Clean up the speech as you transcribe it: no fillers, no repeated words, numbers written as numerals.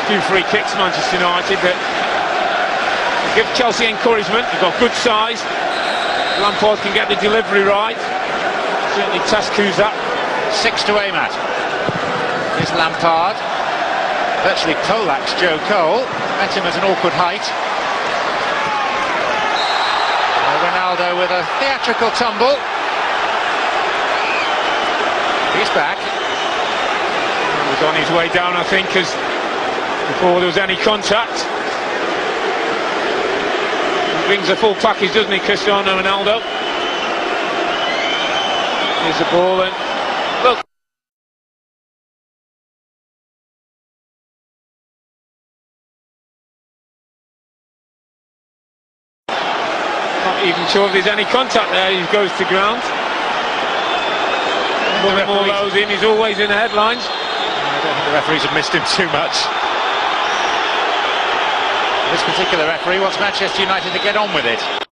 few free kicks, Manchester United, but give Chelsea encouragement. They've got good size. Lampard can get the delivery right. Certainly test Kuzak. 6 to aim at. Here's Lampard. Virtually poleaxed Joe Cole. Met him at an awkward height. Ronaldo with a theatrical tumble. He's back. He was on his way down, I think, as before there was any contact. He brings a full package, doesn't he, Cristiano Ronaldo? Here's the ball and look. Not even sure if there's any contact there. He goes to ground. More in, he's always in the headlines. I don't think the referees have missed him too much. This particular referee wants Manchester United to get on with it.